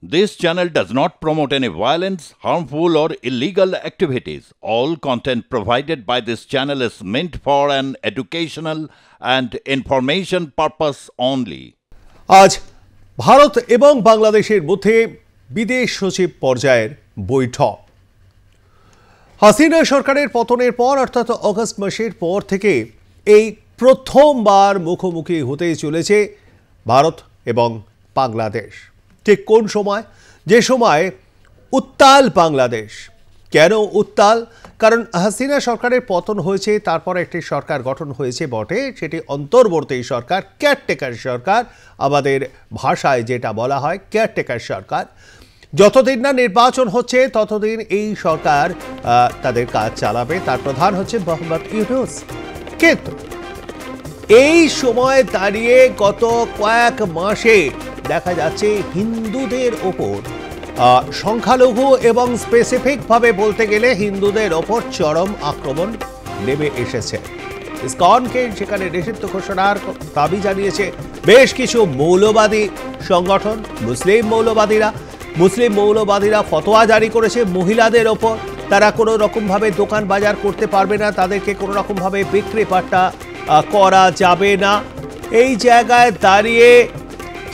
This channel does not promote any violence, harmful, or illegal activities. All content provided by this channel is meant for an educational and information purpose only. আজ ভারত এবং বাংলাদেশের মধ্যে বিদেশ সচিব পর্যায়ের বৈঠক। হাসিনা সরকারের পতনের পর অর্থাৎ অগস্ট মাসের পর থেকে এই প্রথমবার মুখোমুখি হতে চলেছে ভারত এবং বাংলাদেশ। ঠিক কোন সময়? যে সময় উত্তাল বাংলাদেশ। কেন উত্তাল? কারণ হাসিনা সরকারের পতন হয়েছে, তারপর একটি সরকার গঠন হয়েছে বটে, সেটি অন্তর্বর্তী সরকার, কেয়ারটেকার সরকার, আমাদের ভাষায় যেটা বলা হয় কেয়ারটেকার সরকার। যতদিন না নির্বাচন হচ্ছে ততদিন এই সরকার তাদের কাজ চালাবে। তার প্রধান হচ্ছে মোহাম্মদ ইউনূস। কিন্তু এই সময় দাঁড়িয়ে গত কয়েক মাসে দেখা যাচ্ছে হিন্দুদের ওপর সংখ্যালঘু এবং স্পেসিফিকভাবে বলতে গেলে হিন্দুদের ওপর চরম আক্রমণ নেমে এসেছে। ইসকনকে সেখানে নিষিদ্ধ ঘোষণার দাবি জানিয়েছে বেশ কিছু মৌলবাদী সংগঠন। মুসলিম মৌলবাদীরা ফতোয়া জারি করেছে মহিলাদের ওপর। তারা কোনো রকমভাবে দোকান বাজার করতে পারবে না, তাদেরকে কোনো রকমভাবে বিক্রি পাট্টা করা যাবে না। এই জায়গায় দাঁড়িয়ে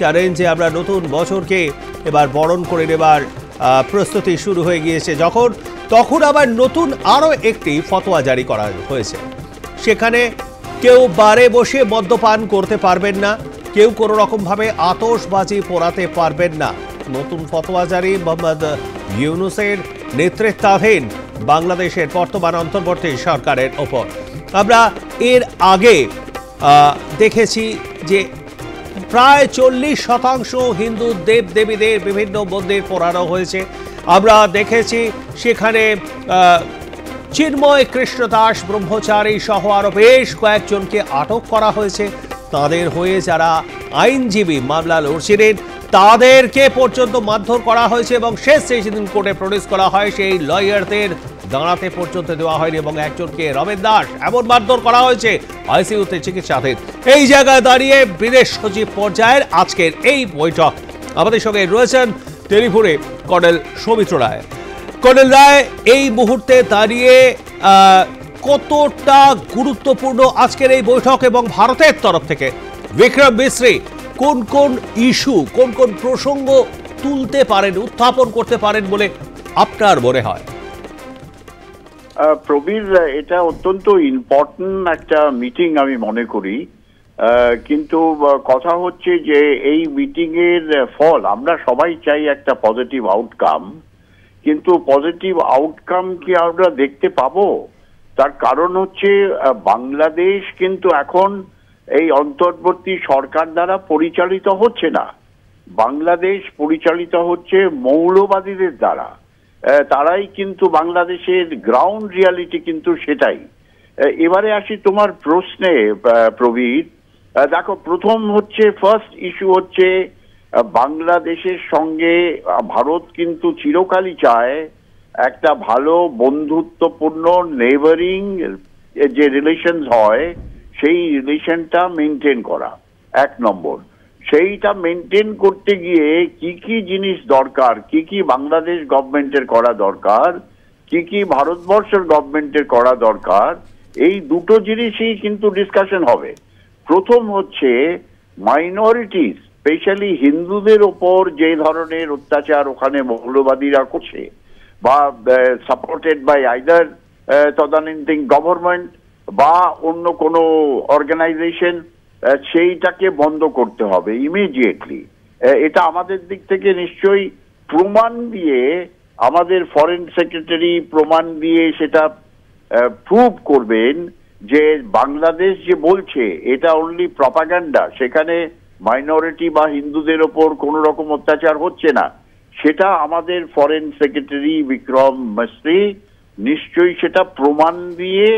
জানেন যে আমরা নতুন বছরকে এবার বরণ করে নেবার প্রস্তুতি শুরু হয়ে গিয়েছে তখন আবার নতুন আরও একটি ফতোয়া জারি করা হয়েছে। সেখানে কেউ বারে বসে মদ্যপান করতে পারবেন না, কেউ কোনো রকমভাবে আতশবাজি পোড়াতে পারবেন না। নতুন ফতোয়া জারি মোহাম্মদ ইউনূসের নেতৃত্বাধীন বাংলাদেশের বর্তমান অন্তর্বর্তী সরকারের ওপর। আমরা এর আগে দেখেছি যে প্রায় 40% হিন্দু দেবদেবীদের বিভিন্ন মন্দির পোড়ানো হয়েছে। আমরা দেখেছি সেখানে চিন্ময় কৃষ্ণদাস ব্রহ্মচারী সহ আরও বেশ কয়েকজনকে আটক করা হয়েছে। তাদের হয়ে যারা আইনজীবী মামলা লড়ছিলেন তাদেরকে পর্যন্ত মারধর করা হয়েছে এবং শেষ সেদিন কোর্টে প্রডিউস করা হয় সেই লয়ারদের দাঁড়াতে পর্যন্ত দেওয়া হয়নি এবং একজনকে রমেন দাস এমন মারধর করা হয়েছে আইসিইউতে চিকিৎসাধীন। এই জায়গায় দাঁড়িয়ে বিদেশ সচিব পর্যায়ের আজকের এই বৈঠক। আমাদের সঙ্গে রয়েছেন টেলিফোনে কর্নেল সৌমিত্র রায়। কর্নেল রায়, এই মুহূর্তে দাঁড়িয়ে কতটা গুরুত্বপূর্ণ আজকের এই বৈঠক এবং ভারতের তরফ থেকে বিক্রম মিশ্রি কোন কোন ইস্যু, কোন কোন প্রসঙ্গ তুলতে পারেন, উত্থাপন করতে পারেন বলে আপনার মনে হয়? প্রবীর, এটা অত্যন্ত ইম্পর্টেন্ট একটা মিটিং আমি মনে করি। কিন্তু কথা হচ্ছে যে এই মিটিং এর ফল আমরা সবাই চাই একটা পজিটিভ আউটকাম, কিন্তু পজিটিভ আউটকাম কি আমরা দেখতে পাবো? তার কারণ হচ্ছে বাংলাদেশ কিন্তু এখন এই অন্তর্বর্তী সরকার দ্বারা পরিচালিত হচ্ছে না। বাংলাদেশ পরিচালিত হচ্ছে মৌলবাদীদের দ্বারা। তারাই কিন্তু বাংলাদেশের গ্রাউন্ড রিয়ালিটি কিন্তু সেটাই। এবারে আসি তোমার প্রশ্নে প্রবীর। দেখো, প্রথম হচ্ছে ফার্স্ট ইস্যু হচ্ছে বাংলাদেশের সঙ্গে ভারত কিন্তু চিরকালই চায় একটা ভালো বন্ধুত্বপূর্ণ নেইবারিং যে রিলেশন হয় সেই রিলেশনটা মেনটেন করা এক নম্বর। সেইটা মেনটেন করতে গিয়ে কি কি জিনিস দরকার, কি কি বাংলাদেশ গভর্নমেন্টের করা দরকার, কি কি ভারতবর্ষের গভর্নমেন্টের করা দরকার, এই দুটো জিনিসই কিন্তু ডিসকাশন হবে। প্রথম হচ্ছে মাইনরিটিস, স্পেশালি হিন্দুদের ওপর যে ধরনের অত্যাচার ওখানে মৌলবাদীরা করছে বা সাপোর্টেড বাই আইদার তদানীন্তন গভর্নমেন্ট বা অন্য কোনো অর্গানাইজেশন, সেইটাকে বন্ধ করতে হবে ইমিডিয়েটলি। এটা আমাদের দিক থেকে নিশ্চয়ই প্রমাণ দিয়ে, আমাদের ফরেন সেক্রেটারি প্রমাণ দিয়ে সেটা প্রুভ করবেন যে বাংলাদেশ যে বলছে এটা অনলি প্রপাগান্ডা, সেখানে মাইনরিটি বা হিন্দুদের ওপর কোনো রকম অত্যাচার হচ্ছে না। সেটা আমাদের ফরেন সেক্রেটারি বিক্রম মিশ্রি নিশ্চয়ই সেটা প্রমাণ দিয়ে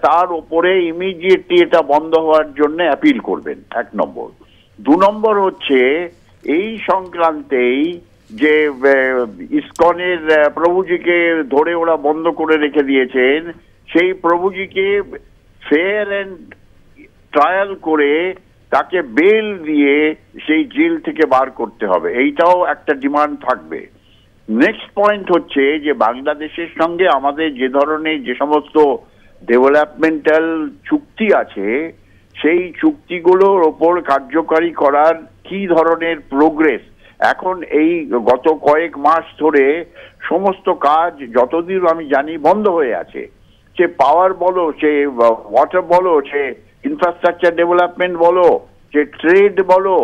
তার উপরে ইমিডিয়েটলি এটা বন্ধ হওয়ার জন্য অ্যাপিল করবেন, এক নম্বর। দু নম্বর হচ্ছে এই সংক্রান্তেই যে ইসকনের প্রভুজিকে ধরে ওরা বন্ধ করে রেখে দিয়েছেন, সেই প্রভুজিকে ফেয়ার অ্যান্ড ট্রায়াল করে তাকে বেল দিয়ে সেই জেল থেকে বার করতে হবে, এইটাও একটা ডিমান্ড থাকবে। নেক্সট পয়েন্ট হচ্ছে যে বাংলাদেশের সঙ্গে আমাদের যে ধরনের যে সমস্ত ডেভেলপমেন্টাল চুক্তি আছে সেই চুক্তিগুলোর ওপর কার্যকারী করার কি ধরনের প্রোগ্রেস। এখন এই গত কয়েক মাস ধরে সমস্ত কাজ যতদিন আমি জানি বন্ধ হয়ে আছে, সে পাওয়ার বলো, সে ওয়াটার বলো, সে ইনফ্রাস্ট্রাকচার ডেভেলপমেন্ট বলো, সে ট্রেড বলো,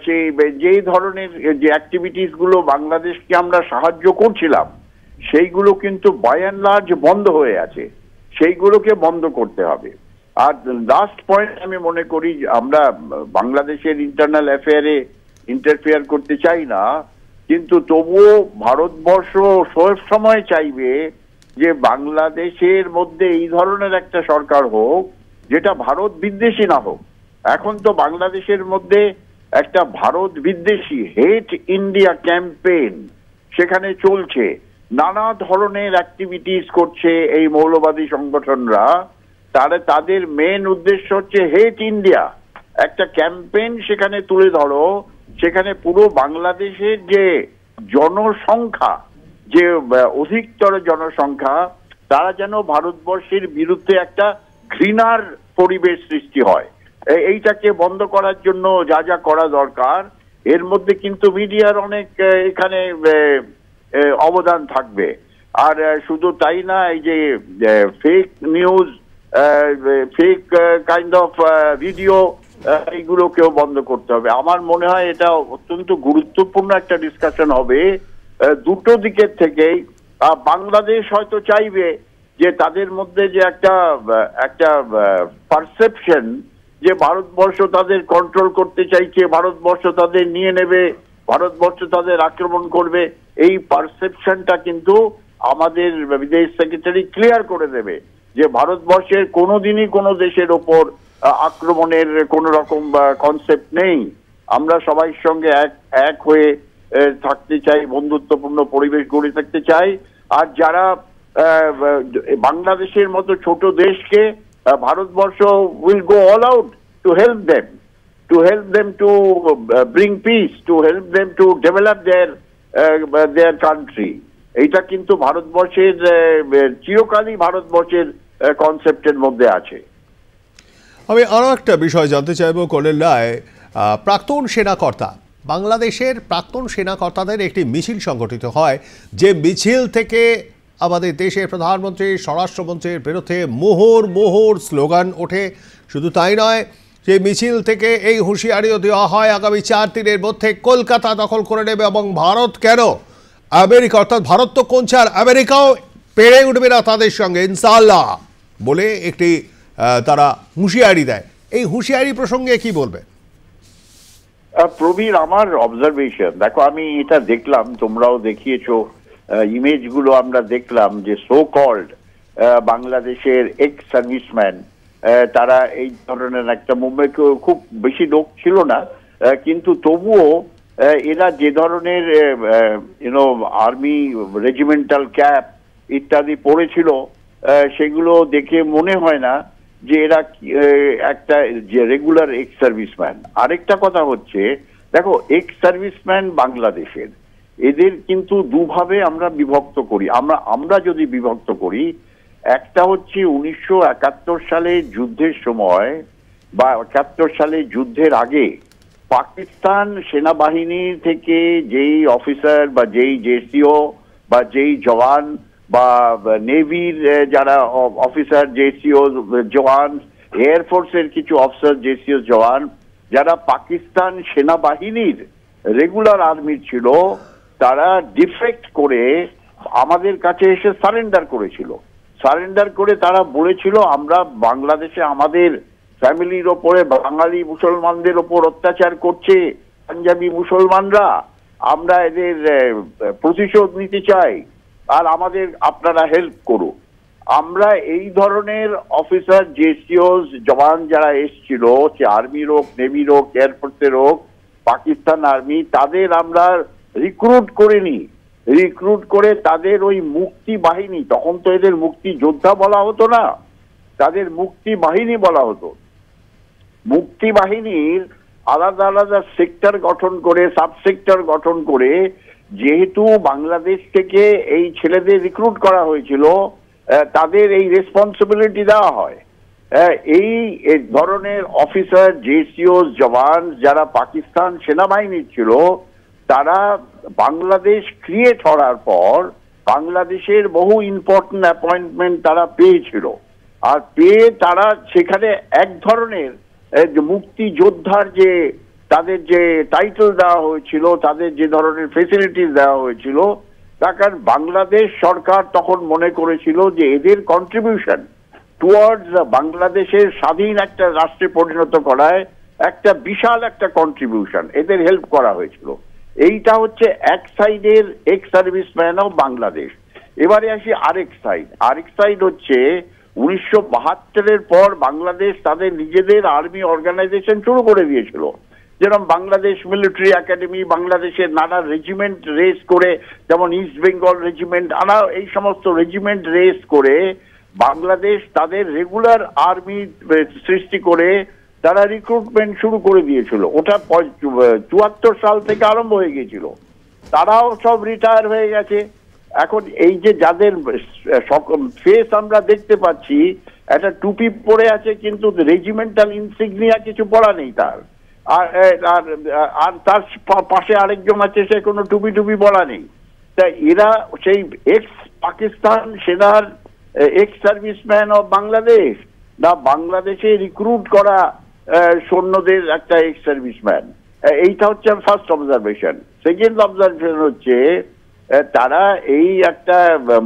সেই যেই ধরনের যে অ্যাক্টিভিটিস গুলো বাংলাদেশকে আমরা সাহায্য করছিলাম সেইগুলো কিন্তু বাই অ্যান্ড লার্জ বন্ধ হয়ে আছে, সেইগুলোকে বন্ধ করতে হবে। আর লাস্ট পয়েন্ট আমি মনে করি আমরা বাংলাদেশের ইন্টারনাল অ্যাফেয়ারে ইন্টারফেয়ার করতে চাই না, কিন্তু তবুও ভারতবর্ষ সব সময় চাইবে যে বাংলাদেশের মধ্যে এই ধরনের একটা সরকার হোক যেটা ভারত বিদ্বেষী না হোক। এখন তো বাংলাদেশের মধ্যে একটা ভারত বিদ্বেষী হেট ইন্ডিয়া ক্যাম্পেইন সেখানে চলছে, নানা ধরনের অ্যাক্টিভিটিস করছে এই মৌলবাদী সংগঠনরা। তাদের মেন উদ্দেশ্য হচ্ছে হেট ইন্ডিয়া, একটা ক্যাম্পেইন সেখানে তুলে ধরো, সেখানে পুরো বাংলাদেশের যে জনসংখ্যা, যে অধিকতর জনসংখ্যা, তারা যেন ভারতবর্ষের বিরুদ্ধে একটা ঘৃণার পরিবেশ সৃষ্টি হয়। এইটাকে বন্ধ করার জন্য যা যা করা দরকার, এর মধ্যে কিন্তু মিডিয়ার অনেক এখানে অবদান থাকবে। আর শুধু তাই না, এই যে fake news, fake kind of video, এইগুলোকেও বন্ধ করতে হবে। আমার মনে হয় এটা অত্যন্ত গুরুত্বপূর্ণ একটা ডিসকাশন হবে দুটো দিকের থেকেই। বাংলাদেশ হয়তো চাইবে যে তাদের মধ্যে যে একটা পারসেপশন যে ভারতবর্ষ তাদের কন্ট্রোল করতে চাইছে, ভারতবর্ষ তাদের নিয়ে নেবে, ভারতবর্ষ তাদের আক্রমণ করবে, এই পারসেপশনটা কিন্তু আমাদের বিদেশ সেক্রেটারি ক্লিয়ার করে দেবে যে ভারতবর্ষের কোনোদিনই কোনো দেশের ওপর আক্রমণের কোন রকম কনসেপ্ট নেই। আমরা সবাই সঙ্গে এক হয়ে থাকতে চাই, বন্ধুত্বপূর্ণ পরিবেশ গড়ে থাকতে চাই। আর যারা বাংলাদেশের মতো ছোট দেশকে Bharatvarsha will go all out to help them to bring peace, to help them to develop their country. এইটা কিন্তু ভারতবর্ষের চিরকালই ভারতবর্ষের কনসেপ্টের মধ্যে আছে। আমি আরও একটা বিষয় জানতে চাইব কর্নেল রায়, প্রাক্তন সেনাকর্তা, বাংলাদেশের প্রাক্তন সেনাকর্তাদের একটি মিছিল সংগঠিত হয়, যে মিছিল থেকে আমাদের দেশের প্রধানমন্ত্রী, স্বরাষ্ট্রমন্ত্রীর বিরুদ্ধে মোহর মোহর স্লোগান ওঠে। শুধু তাই নয়, সেই মিছিল থেকে এই হুঁশিয়ারিও দেওয়া হয় আগামী 4 দিনের মধ্যে কলকাতা দখল করে নেবে, এবং ভারত কেন, আমেরিকা, অর্থাৎ ভারত তো কোন ছাড়, আমেরিকাও পেরে উঠবে না তাদের সঙ্গে ইনশাআল্লাহ বলে একটি তারা হুঁশিয়ারি দেয়। এই হুঁশিয়ারি প্রসঙ্গে কি বলবে? প্রবীর, আমার অবজারভেশন, দেখো আমি এটা দেখলাম, তোমরাও দেখিয়েছো, ইমেজগুলো আমরা দেখলাম যে সো কল্ড বাংলাদেশের এক্স সার্ভিসম্যান, তারা এই ধরনের একটা মুভমেন্ট, খুব বেশি লোক ছিল না, কিন্তু তবুও এরা যে ধরনের আর্মি রেজিমেন্টাল ক্যাপ ইত্যাদি পড়েছিল, সেগুলো দেখে মনে হয় না যে এরা একটা যে রেগুলার এক্স সার্ভিসম্যান। আরেকটা কথা হচ্ছে, দেখো এক্স সার্ভিসম্যান বাংলাদেশের, এদের কিন্তু দুভাবে আমরা বিভক্ত করি। আমরা যদি বিভক্ত করি, একটা হচ্ছে 1971 সালে যুদ্ধের সময় বা 71 সালে যুদ্ধের আগে পাকিস্তান সেনাবাহিনী থেকে যেই অফিসার বা যেই জেসিও বা যেই জওয়ান বা নেভির যারা অফিসার জেসিও জওয়ান, এয়ারফোর্সের কিছু অফিসার জেসিও জওয়ান, যারা পাকিস্তান সেনাবাহিনীর রেগুলার আর্মির ছিল, তারা ডিফেক্ট করে আমাদের কাছে এসে সারেন্ডার করেছিল। সারেন্ডার করে তারা বলেছিল, আমরা বাংলাদেশে আমাদের ফ্যামিলির ওপরে বাঙালি মুসলমানদের ওপর অত্যাচার করছে পাঞ্জাবি মুসলমানরা, আমরা এদের প্রতিশোধ নিতে চাই, আর আমাদের আপনারা হেল্প করুন। আমরা এই ধরনের অফিসার জেসিও জওয়ান যারা এসছিল, সে আর্মির হোক, নেভির হোক, এয়ারফোর্সের হোক, পাকিস্তান আর্মি, তাদের আমরা রিক্রুট করে নিই, রিক্রুট করে তাদের ওই মুক্তি বাহিনী, তখন তো এদের মুক্তি যোদ্ধা বলা হতো না, তাদের মুক্তি বাহিনী বলা হতো, মুক্তি বাহিনীর আলাদা আলাদা সেক্টর গঠন করে, সাবসেক্টর গঠন করে, যেহেতু বাংলাদেশ থেকে এই ছেলেদের রিক্রুট করা হয়েছিল, তাদের এই রেসপন্সিবিলিটি দেওয়া হয়। এই ধরনের অফিসার, জেসিও, জওয়ান যারা পাকিস্তান সেনাবাহিনীর ছিল, তারা বাংলাদেশ ক্রিয়েট হওয়ার পর বাংলাদেশের বহু ইম্পর্টেন্ট অ্যাপয়েন্টমেন্ট তারা পেয়েছিল, আর পেয়ে তারা সেখানে এক ধরনের মুক্তিযোদ্ধার যে তাদের যে টাইটেল দেওয়া হয়েছিল, তাদের যে ধরনের ফেসিলিটিস দেওয়া হয়েছিল, তার কারণ বাংলাদেশ সরকার তখন মনে করেছিল যে এদের কন্ট্রিবিউশন টুয়ার্ডস বাংলাদেশের স্বাধীন একটা রাষ্ট্রে পরিণত করায় একটা বিশাল একটা কন্ট্রিবিউশন এদের হেল্প করা হয়েছিল। এইটা হচ্ছে এক সাইডের এক্স সার্ভিসম্যান অফ বাংলাদেশ। এবারে আসি আরেক সাইড হচ্ছে 1972-এর পর বাংলাদেশ তাদের নিজেদের আর্মি অর্গানাইজেশন শুরু করে দিয়েছিল, যেরকম বাংলাদেশ মিলিটারি একাডেমি, বাংলাদেশের নানা রেজিমেন্ট রেস করে, যেমন ইস্ট বেঙ্গল রেজিমেন্ট, এই সমস্ত রেজিমেন্ট রেস করে বাংলাদেশ তাদের রেগুলার আর্মি সৃষ্টি করে তারা রিক্রুটমেন্ট শুরু করে দিয়েছিল। ওটা 74 সাল থেকে আরম্ভ হয়ে গিয়েছিল। তারাও সব রিটায়ার হয়ে গেছে। এখন এই যে যাদের ফেস আমরা দেখতে পাচ্ছি, একটা টুপি পরে আছে কিন্তু রেজিমেন্টাল ইনসিগনিয়া কিছু পড়া নেই তার, আর তার পাশে আরেকজন আছে, সে কোনো টুপি পড়া নেই। তা এরা সেই এক্স পাকিস্তান সেনার এক্স সার্ভিসম্যান অফ বাংলাদেশ, না বাংলাদেশে রিক্রুট করা সৈন্যদের একটা এক্স সার্ভিসম্যান? এইটা হচ্ছে ফার্স্ট অবজারভেশন। সেকেন্ড অবজারভেশন হচ্ছে তারা এই একটা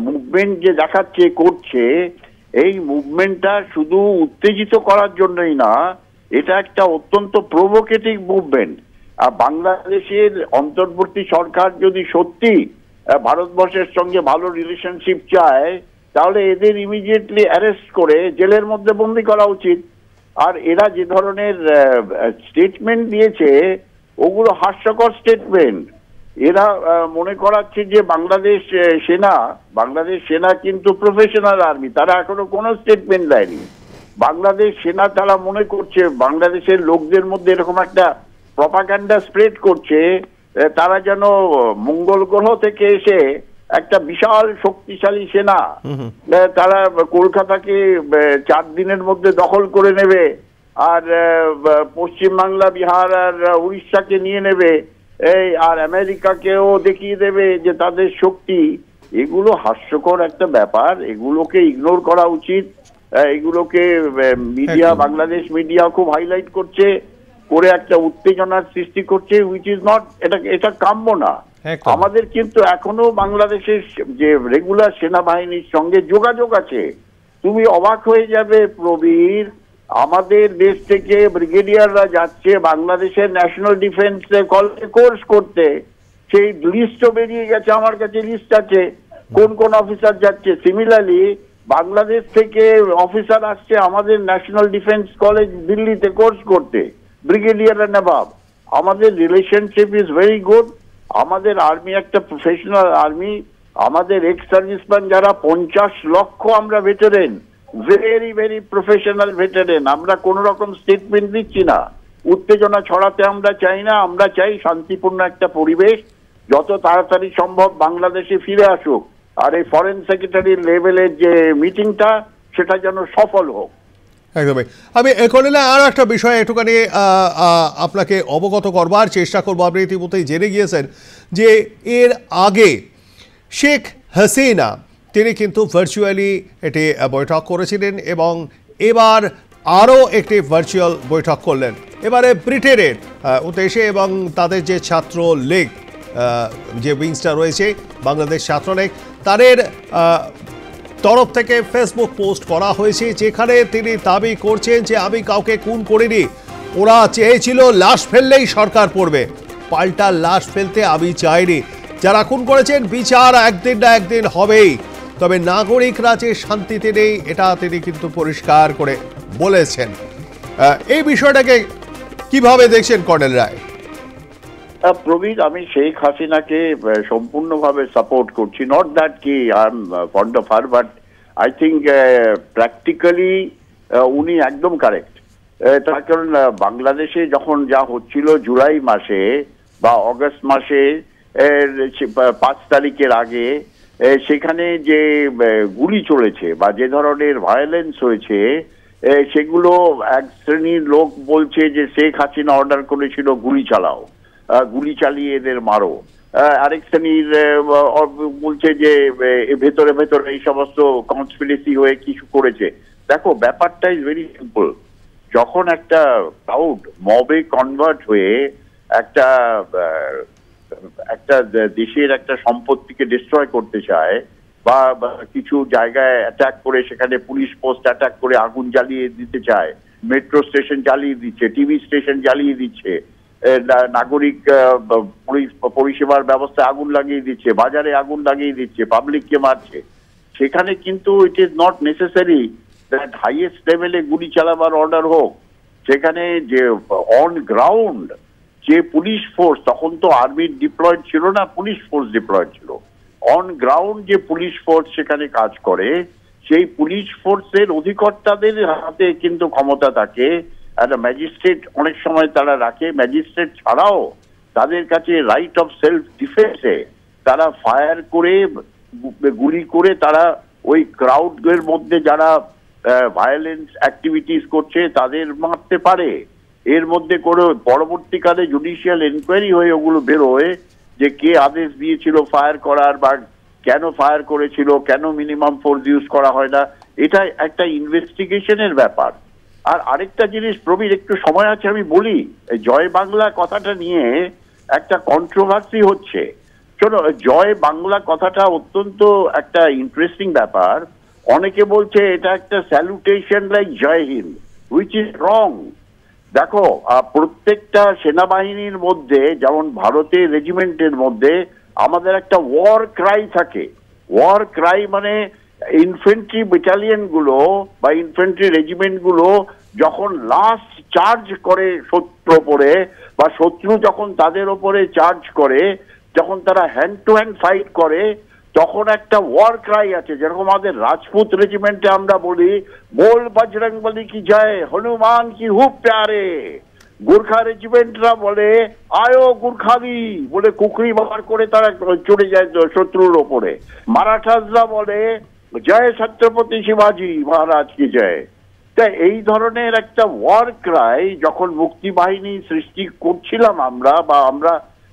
মুভমেন্ট যে দেখাচ্ছে, করছে, এই মুভমেন্টটা শুধু উত্তেজিত করার জন্যই না, এটা একটা অত্যন্ত প্রভোকেটিভ মুভমেন্ট। আর বাংলাদেশের অন্তর্বর্তী সরকার যদি সত্যি ভারতবর্ষের সঙ্গে ভালো রিলেশনশিপ চায়, তাহলে এদের ইমিডিয়েটলি অ্যারেস্ট করে জেলের মধ্যে বন্দি করা উচিত। আর এরা যে ধরনের স্টেটমেন্ট দিয়েছে, ওগুলো হাস্যকর স্টেটমেন্ট। এরা মনে করাচ্ছে যে বাংলাদেশ সেনা কিন্তু প্রফেশনাল আর্মি, তারা এখনো কোনো স্টেটমেন্ট দেয়নি। বাংলাদেশ সেনা তারা মনে করছে বাংলাদেশের লোকদের মধ্যে এরকম একটা প্রপাগান্ডা স্প্রেড করছে, তারা যেন মঙ্গল গ্রহ থেকে এসে একটা বিশাল শক্তিশালী সেনা, তারা কলকাতাকে 4 দিনের মধ্যে দখল করে নেবে, আর পশ্চিমবাংলা, বিহার আর উড়িষ্যাকে নিয়ে নেবে, আর আমেরিকাকেও দেখিয়ে দেবে যে তাদের শক্তি। এগুলো হাস্যকর একটা ব্যাপার, এগুলোকে ইগনোর করা উচিত। এগুলোকে মিডিয়া, বাংলাদেশ মিডিয়া খুব হাইলাইট করছে, করে একটা উত্তেজনার সৃষ্টি করছে, হুইচ ইজ নট, এটা কাম্য না। আমাদের কিন্তু এখনো বাংলাদেশের যে রেগুলার সেনাবাহিনীর সঙ্গে যোগাযোগ আছে। তুমি অবাক হয়ে যাবে প্রবীর, আমাদের দেশ থেকে ব্রিগেডিয়াররা যাচ্ছে বাংলাদেশের ন্যাশনাল ডিফেন্স কোর্স করতে। সেই লিস্টও বেরিয়ে গেছে, আমার কাছে লিস্ট আছে কোন কোন অফিসার যাচ্ছে। সিমিলারলি বাংলাদেশ থেকে অফিসার আসছে আমাদের ন্যাশনাল ডিফেন্স কলেজ দিল্লিতে কোর্স করতে, ব্রিগেডিয়ার নবাব। আমাদের রিলেশনশিপ ইজ ভেরি গুড। আমাদের আর্মি একটা প্রফেশনাল আর্মি। আমাদের এক্স সার্ভিসম্যান যারা 50 লক্ষ আমরা veteran, very very professional veteran. আমরা কোন রকম স্টেটমেন্ট দিচ্ছি না, উত্তেজনা ছড়াতে আমরা চাই না। আমরা চাই শান্তিপূর্ণ একটা পরিবেশ, যত তাড়াতাড়ি সম্ভব বাংলাদেশে ফিরে আসুক। আর এই ফরেন সেক্রেটারি লেভেলের যে মিটিংটা, সেটা যেন সফল হোক। একদমই। আমি কর্নেল আরও একটা বিষয় একটুখানি আপনাকে অবগত করবার চেষ্টা করবো। আপনি ইতিমধ্যেই জেনে গিয়েছেন যে এর আগে শেখ হাসিনা তিনি কিন্তু ভার্চুয়ালি একটি বৈঠক করেছিলেন, এবং এবার আরও একটি ভার্চুয়াল বৈঠক করলেন এবারে ব্রিটেনের উদ্দেশ্যে, এবং তাদের যে ছাত্র লীগ, যে উইংসটা রয়েছে বাংলাদেশ ছাত্রলীগ, তাদের তরফ থেকে ফেসবুক পোস্ট করা হয়েছে, যেখানে তিনি দাবি করছেন যে আমি কাউকে খুন করিনি, ওরা চেয়েছিল লাশ ফেললেই সরকার পড়বে, পাল্টা লাশ ফেলতে আমি চাইনি। যারা খুন করেছেন বিচার একদিন না একদিন হবেই, তবে নাগরিকরা যে শান্তিতে নেই এটা তিনি কিন্তু পরিষ্কার করে বলেছেন। এই বিষয়টাকে কিভাবে দেখছেন কর্নেল রায়? প্রবীর, আমি শেখ হাসিনাকে সম্পূর্ণভাবে সাপোর্ট করছি। নট দ্যাট কি I am fond of her, but I think practically উনি একদম কারেক্ট। তার কারণ বাংলাদেশে যখন যা হচ্ছিল জুলাই মাসে বা অগস্ট মাসে 5 তারিখের আগে, সেখানে যে গুলি চলেছে বা যে ধরনের ভায়োলেন্স হয়েছে, সেগুলো এক শ্রেণীর লোক বলছে যে শেখ হাসিনা অর্ডার করেছিল গুলি চালাও, গুলি চালিয়ে এদের মারো। আরেক শ্রেণীর বলছে যে ভেতরে ভেতরে এই সমস্ত কনস্পিরেসি হয়ে কিছু করেছে। দেখো, ব্যাপারটা ইজ ভেরি সিম্পল। যখন একটা ক্রাউড মবে কনভার্ট হয়ে একটা দেশের একটা সম্পত্তিকে ডিস্ট্রয় করতে চায় বা কিছু জায়গায় অ্যাটাক করে সেখানে পুলিশ পোস্ট অ্যাটাক করে আগুন জ্বালিয়ে দিতে চায়, মেট্রো স্টেশন জ্বালিয়ে দিচ্ছে, টিভি স্টেশন জ্বালিয়ে দিচ্ছে, নাগরিক পরিষেবার ব্যবস্থায় আগুন লাগিয়ে দিচ্ছে, বাজারে আগুন লাগিয়ে দিচ্ছে, পাবলিককে মারছে, সেখানে কিন্তু it is not necessary that highest লেভেলে গুলি চালাবার অর্ডার হোক। সেখানে যে অন গ্রাউন্ড যে পুলিশ ফোর্স, তখন তো আর্মি ডিপ্লয়েড ছিল না, পুলিশ ফোর্স ডিপ্লয়েড ছিল। অন গ্রাউন্ড যে পুলিশ ফোর্স সেখানে কাজ করে, সেই পুলিশ ফোর্সের অধিকর্তাদের হাতে কিন্তু ক্ষমতা থাকে। একটা ম্যাজিস্ট্রেট অনেক সময় তারা রাখে, ম্যাজিস্ট্রেট ছাড়াও তাদের কাছে রাইট অফ সেলফ ডিফেন্সে তারা ফায়ার করে গুলি করে তারা ওই ক্রাউডের মধ্যে যারা ভায়োলেন্স অ্যাক্টিভিটিস করছে তাদের মারতে পারে। এর মধ্যে করে পরবর্তীকালে জুডিশিয়াল এনকোয়ারি হয়ে ওগুলো বেরোয় যে কে আদেশ দিয়েছিল ফায়ার করার বা কেন ফায়ার করেছিল, কেন মিনিমাম ফোর্স ইউজ করা হয় না। এটা একটা ইনভেস্টিগেশনের ব্যাপার। আর আরেকটা জিনিস, প্রবীর একটু সময় আছে আমি বলি, জয় বাংলা কথাটা নিয়ে একটা কন্ট্রোভার্সি হচ্ছে। শোনো, জয় বাংলা কথাটা অত্যন্ত একটা ইন্টারেস্টিং ব্যাপার। অনেকে বলছে এটা একটা salutation like Jai Hind, which is wrong. দেখো, প্রত্যেকটা সেনাবাহিনীর মধ্যে, যেমন ভারতের রেজিমেন্টের মধ্যে আমাদের একটা ওয়ার ক্রাই থাকে। ওয়ার ক্রাই মানে ইনফেন্ট্রি ব্যাটালিয়ন গুলো বা ইনফেন্ট্রি রেজিমেন্ট গুলো যখন লাস্ট চার্জ করে শত্রুর ওপরে, বা শত্রু যখন তাদের ওপরে চার্জ করে, যখন তারা হ্যান্ড টু হ্যান্ড ফাইট করে, তখন একটা ওয়ার ক্রাই আছে। যেরকম আমাদের রাজপুত রেজিমেন্টে আমরা বলি, बोल बजरंगबली की जय, हनुमान की खूब प्यारे। গুর্খা রেজিমেন্টরা বলে আয়ো গুর্খালি বলে কুকরি বার করে তারা চলে যায় শত্রুর ওপরে। মারাঠাসরা বলে জয় ছত্রপতি শিবাজি মহারাজ কি জয়। তাই এই ধরনের একটা ওয়ার ক্রাই যখন মুক্তি বাহিনী সৃষ্টি করছিলাম আমরা, বা আমরা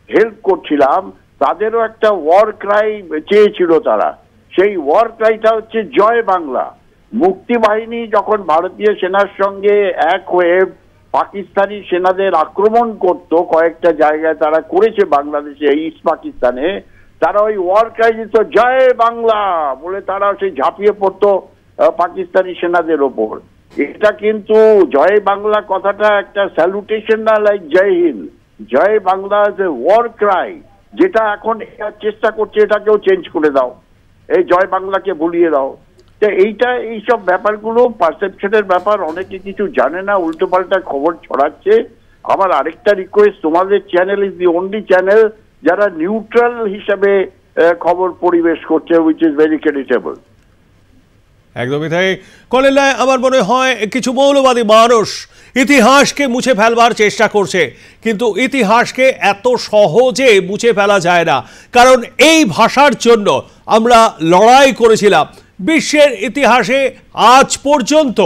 হেল্প করছিলাম, তাদেরও একটা ওয়ার ক্রাই চেয়েছিল তারা। সেই ওয়ার ক্রাইটা হচ্ছে জয় বাংলা। মুক্তি বাহিনী যখন ভারতীয় সেনার সঙ্গে এক হয়ে পাকিস্তানি সেনাদের আক্রমণ করত, কয়েকটা জায়গায় তারা করেছে বাংলাদেশে, ইস্ট পাকিস্তানে, তারা ওই ওয়ার ক্রাই দিত জয় বাংলা বলে, তারা সেই ঝাঁপিয়ে পড়তো পাকিস্তানি সেনাদের ওপর। এটা কিন্তু জয় বাংলা কথাটা একটা স্যালুটেশন না like Jai Hind. Jai Bangla is a war cry, যেটা এখন চেষ্টা করছে এটাকেও চেঞ্জ করে দাও, এই জয় বাংলাকে ভুলিয়ে দাও। এইসব ব্যাপারগুলো পারসেপশনের ব্যাপার, অনেকে কিছু জানে না, উল্টো পাল্টা খবর ছড়াচ্ছে। আমার আরেকটা রিকোয়েস্ট, তোমাদের channel is the only channel যারা নিউট্রাল হিসেবে খবর পরিবেশ করছে, উইচ ইজ ভেরি ক্রেডিটেবল। একদমই তাই কর্নেল রায়। আমার মনে হয় কিছু মৌলবাদী মানুষ ইতিহাসকে মুছে ফেলবার চেষ্টা করছে, কিন্তু ইতিহাসকে এত সহজে মুছে ফেলা যায় না। কারণ এই ভাষার জন্য আমরা লড়াই করেছিলাম। বিশ্বের ইতিহাসে আজ পর্যন্ত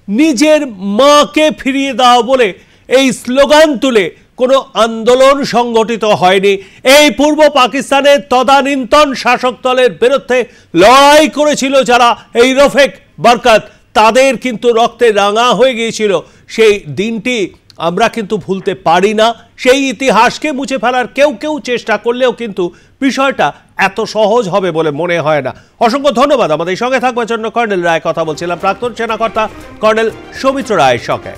নিজের মাকে ফিরিয়ে দাও বলে এই স্লোগান তুলে কোনো আন্দোলন সংগঠিত হয়নি। এই পূর্ব পাকিস্তানের তদানীন্তন শাসক দলের বিরুদ্ধে লড়াই করেছিল যারা, এই রফিক বরকত, তাদের কিন্তু রক্তে রাঙা হয়ে গিয়েছিল। সেই দিনটি আমরা কিন্তু ভুলতে পারি না। সেই ইতিহাসকে মুছে ফেলার কেউ চেষ্টা করলেও কিন্তু বিষয়টা এত সহজ হবে বলে মনে হয় না। অসংখ্য ধন্যবাদ আমাদের সঙ্গে থাকবার জন্য। কর্নেল রায় কথা বলছিলাম প্রাক্তন সেনাকর্তা কর্নেল সৌমিত্র রায়ের সঙ্গে।